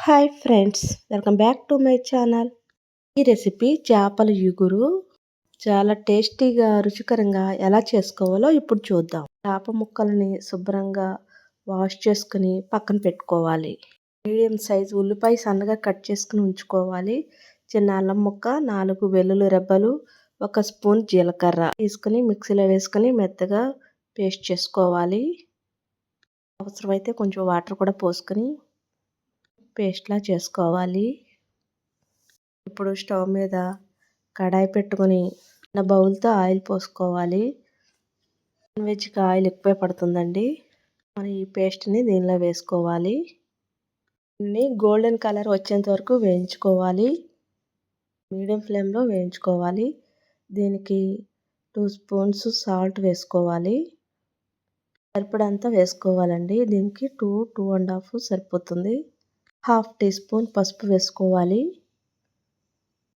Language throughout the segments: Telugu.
Hi friends, welcome back to my channel. ఈ రెసిపీ చేపల ఇగురు చాలా టేస్టీగా రుచికరంగా ఎలా చేసుకోవాలో ఇప్పుడు చూద్దాం. చేప ముక్కల్ని శుభ్రంగా వాష్ చేసుకుని పక్కన పెట్టుకోవాలి. మీడియం సైజు ఉల్లిపాయ సన్నగా కట్ చేసుకుని ఉంచుకోవాలి. చిన్న అల్లం ముక్క, 4 వెల్లుల్లి రెబ్బలు, 1 స్పూన్ జీలకర్ర తీసుకుని మిక్సీలో వేసుకుని మెత్తగా పేస్ట్ చేసుకోవాలి. అవసరమైతే కొంచెం వాటర్ కూడా పోసుకొని పేస్ట్లా చేసుకోవాలి. ఇప్పుడు స్టవ్ మీద కడాయి పెట్టుకొని బౌల్తో ఆయిల్ పోసుకోవాలి. నాన్ వెజ్కి ఆయిల్ ఎక్కువే పడుతుందండి. మనం ఈ పేస్ట్ని దీనిలో వేసుకోవాలి. దీన్ని గోల్డెన్ కలర్ వచ్చేంత వరకు వేయించుకోవాలి. మీడియం ఫ్లేమ్లో వేయించుకోవాలి. దీనికి 2 స్పూన్స్ సాల్ట్ వేసుకోవాలి. సరిపడంతా వేసుకోవాలండి. దీనికి 2.5 సరిపోతుంది. 1/2 టీ స్పూన్ పసుపు వేసుకోవాలి.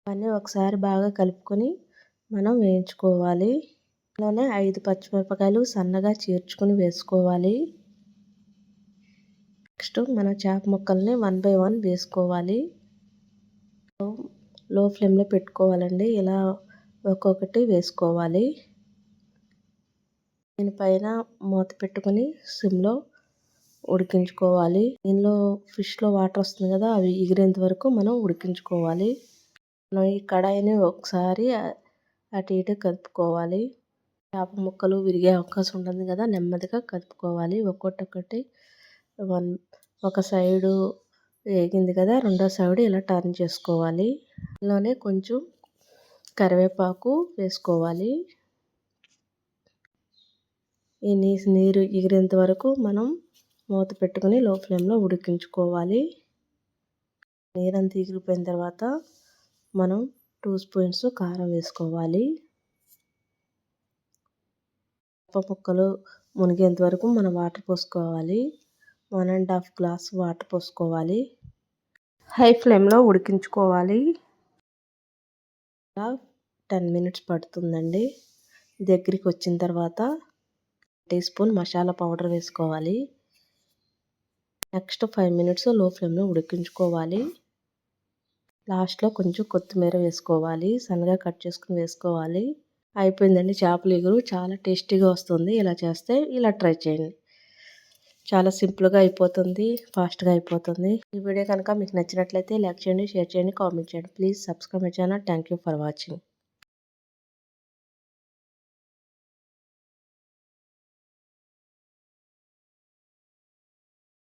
ఇవన్నీ ఒకసారి బాగా కలుపుకొని మనం వేయించుకోవాలి. ఇందులోనే 5 పచ్చిమిరపకాయలు సన్నగా చీల్చుకొని వేసుకోవాలి. నెక్స్ట్ మన చేప ముక్కల్ని 1 బై 1 వేసుకోవాలి. లో ఫ్లేమ్లో పెట్టుకోవాలండి. ఇలా ఒక్కొక్కటి వేసుకోవాలి. దీనిపైన మూత పెట్టుకొని సిమ్లో ఉడికించుకోవాలి. దీనిలో ఫిష్లో వాటర్ వస్తుంది కదా, అవి ఎగిరేంత వరకు మనం ఉడికించుకోవాలి. మనం ఈ కడాయిని ఒకసారి అటు ఇటు కలుపుకోవాలి. చేప ముక్కలు విరిగే అవకాశం ఉంటుంది కదా, నెమ్మదిగా కలుపుకోవాలి. ఒక్కొక్కటి ఒక సైడు వేగింది కదా, రెండో సైడు ఇలా టర్న్ చేసుకోవాలి. ఇందులోనే కొంచెం కరివేపాకు వేసుకోవాలి. ఈ నీరు ఎగిరేంత వరకు మనం మూత పెట్టుకొని లో ఫ్లేమ్లో ఉడికించుకోవాలి. నీరంతా ఎగిరిపోయిన తర్వాత మనం 2 స్పూన్స్ కారం వేసుకోవాలి. చేప ముక్కలు మునిగేంత వరకు మనం వాటర్ పోసుకోవాలి. 1.5 గ్లాస్ వాటర్ పోసుకోవాలి. హై ఫ్లేమ్లో ఉడికించుకోవాలి. 10 మినిట్స్ పడుతుందండి. దగ్గరికి వచ్చిన తర్వాత టీ స్పూన్ మసాలా పౌడర్ వేసుకోవాలి. నెక్స్ట్ 5 మినిట్స్ లో ఫ్లేమ్లో ఉడికించుకోవాలి. లాస్ట్లో కొంచెం కొత్తిమీర వేసుకోవాలి. సన్నగా కట్ చేసుకుని వేసుకోవాలి. అయిపోయిందండి చేపల ఇగురు. చాలా టేస్టీగా వస్తుంది. ఇలా చేస్తే ఇలా ట్రై చేయండి. చాలా సింపుల్గా అయిపోతుంది, ఫాస్ట్గా అయిపోతుంది. ఈ వీడియో కనుక మీకు నచ్చినట్లయితే లైక్ చేయండి, షేర్ చేయండి, కామెంట్ చేయండి. Please subscribe my channel. Thank you for watching.